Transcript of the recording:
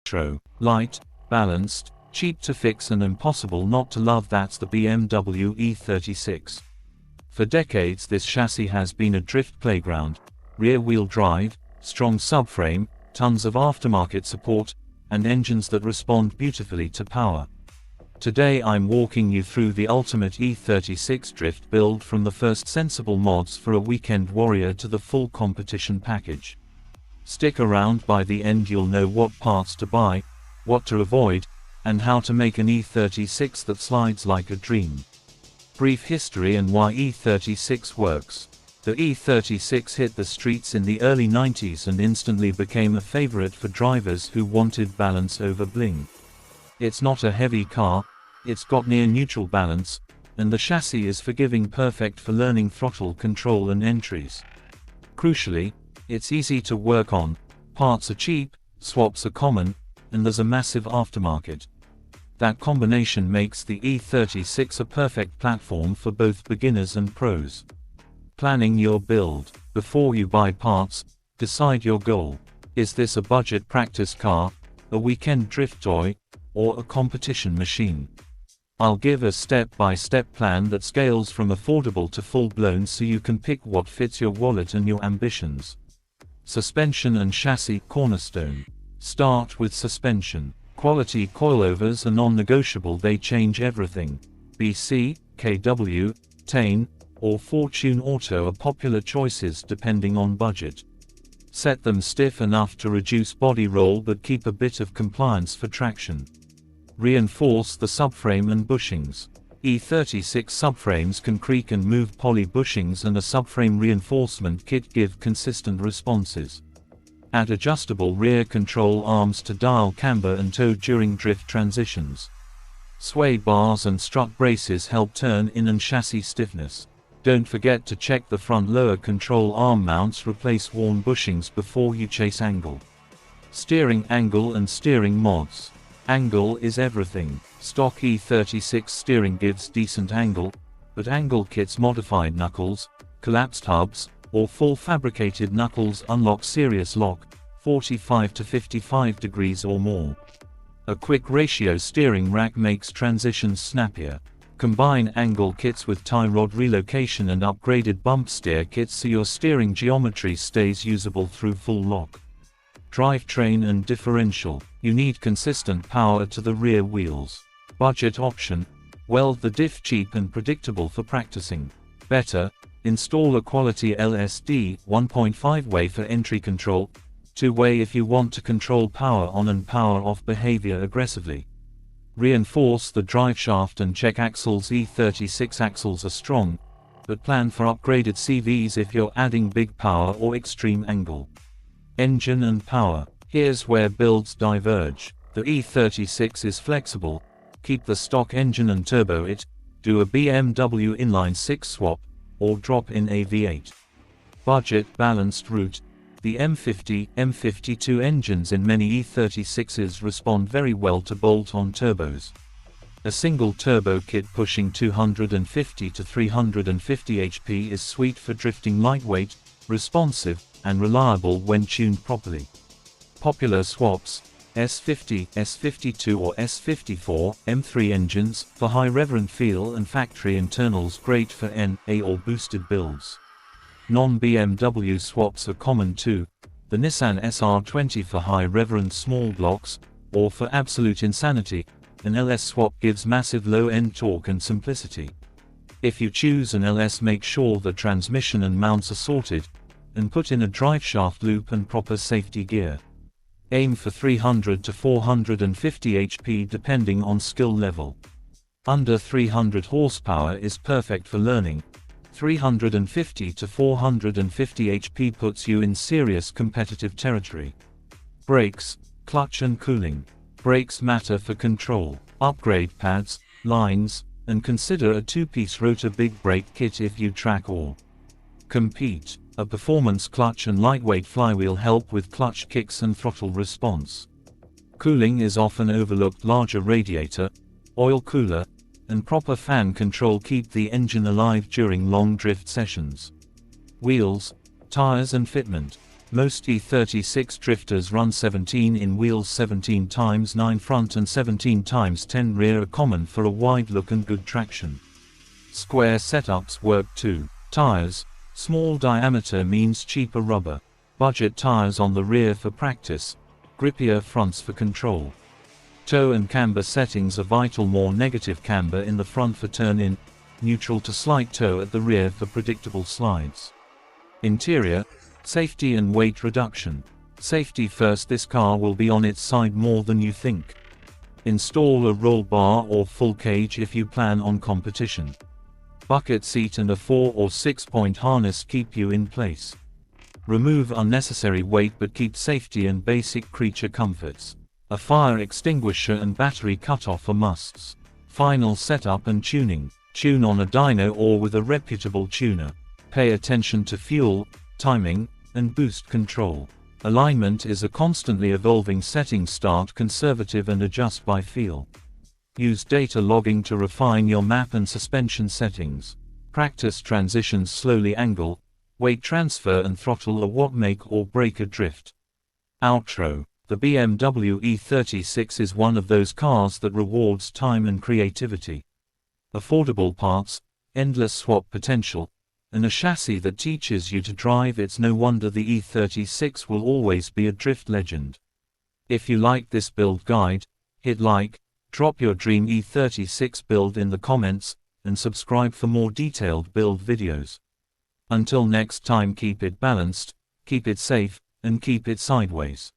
Retro, light, balanced, cheap to fix and impossible not to love. That's the BMW E36. For decades this chassis has been a drift playground. Rear-wheel drive, strong subframe, tons of aftermarket support, and engines that respond beautifully to power. Today I'm walking you through the ultimate E36 drift build, from the first sensible mods for a weekend warrior to the full competition package. Stick around, by the end you'll know what parts to buy, what to avoid, and how to make an E36 that slides like a dream. Brief history and why E36 works. The E36 hit the streets in the early 90s and instantly became a favorite for drivers who wanted balance over bling. It's not a heavy car, it's got near neutral balance, and the chassis is forgiving, perfect for learning throttle control and entries. Crucially, it's easy to work on, parts are cheap, swaps are common, and there's a massive aftermarket. That combination makes the E36 a perfect platform for both beginners and pros. Planning your build. Before you buy parts, decide your goal. Is this a budget practice car, a weekend drift toy, or a competition machine? I'll give a step-by-step plan that scales from affordable to full-blown so you can pick what fits your wallet and your ambitions. Suspension and chassis cornerstone. Start with suspension. Quality coilovers are non-negotiable, they change everything. BC, KW, Tane, or Fortune Auto are popular choices depending on budget. Set them stiff enough to reduce body roll but keep a bit of compliance for traction. Reinforce the subframe and bushings. E36 subframes can creak and move. Poly bushings and a subframe reinforcement kit give consistent responses. Add adjustable rear control arms to dial camber and tow during drift transitions. Sway bars and strut braces help turn in and chassis stiffness. Don't forget to check the front lower control arm mounts. Replace worn bushings before you chase angle. Steering angle and steering mods. Angle is everything. Stock E36 steering gives decent angle, but angle kits modify knuckles, collapsed hubs, or full fabricated knuckles unlock serious lock, 45 to 55 degrees or more. A quick ratio steering rack makes transitions snappier. Combine angle kits with tie rod relocation and upgraded bump steer kits so your steering geometry stays usable through full lock. Drivetrain and differential. You need consistent power to the rear wheels. Budget option. Weld the diff, cheap and predictable for practicing. Better, install a quality LSD 1.5-way for entry control, 2-way if you want to control power on and power off behavior aggressively. Reinforce the driveshaft and check axles. E36 axles are strong, but plan for upgraded CVs if you're adding big power or extreme angle. Engine and power. Here's where builds diverge. The E36 is flexible. Keep the stock engine and turbo it, do a BMW inline-6 swap, or drop in a V8. Budget balanced route. The M50, M52 engines in many E36s respond very well to bolt-on turbos. A single turbo kit pushing 250 to 350 HP is sweet for drifting, lightweight, responsive, and reliable when tuned properly. Popular swaps: S50, S52 or S54, M3 engines, for high reverend feel and factory internals, great for N, A or boosted builds. Non-BMW swaps are common too, the Nissan SR20 for high reverend small blocks, or for absolute insanity, an LS swap gives massive low-end torque and simplicity. If you choose an LS, make sure the transmission and mounts are sorted, and put in a driveshaft loop and proper safety gear. Aim for 300 to 450 HP depending on skill level. Under 300 horsepower is perfect for learning. 350 to 450 HP puts you in serious competitive territory. Brakes, clutch and cooling. Brakes matter for control. Upgrade pads, lines, and consider a two-piece rotor big brake kit if you track or compete. A performance clutch and lightweight flywheel help with clutch kicks and throttle response. Cooling is often overlooked. Larger radiator, oil cooler, and proper fan control keep the engine alive during long drift sessions. Wheels, tires and fitment. Most E36 drifters run 17 in wheels, 17 times 9 front and 17 times 10 rear are common for a wide look and good traction. Square setups work too. Tires. Small diameter means cheaper rubber. Budget tires on the rear for practice, grippier fronts for control. Toe and camber settings are vital. More negative camber in the front for turn-in, neutral to slight toe at the rear for predictable slides. Interior. Safety and weight reduction. Safety first, this car will be on its side more than you think. Install a roll bar or full cage if you plan on competition. Bucket seat and a 4 or 6-point harness keep you in place. Remove unnecessary weight but keep safety and basic creature comforts. A fire extinguisher and battery cutoff are musts. Final setup and tuning. Tune on a dyno or with a reputable tuner. Pay attention to fuel, timing, and boost control. Alignment is a constantly evolving setting. Start conservative and adjust by feel. Use data logging to refine your map and suspension settings. Practice transitions. Slowly angle, weight transfer and throttle are what make or break a drift. Outro. The BMW E36 is one of those cars that rewards time and creativity. Affordable parts, endless swap potential, and a chassis that teaches you to drive. It's no wonder the E36 will always be a drift legend. If you like this build guide, hit like, drop your dream E36 build in the comments, and subscribe for more detailed build videos. Until next time, keep it balanced, keep it safe, and keep it sideways.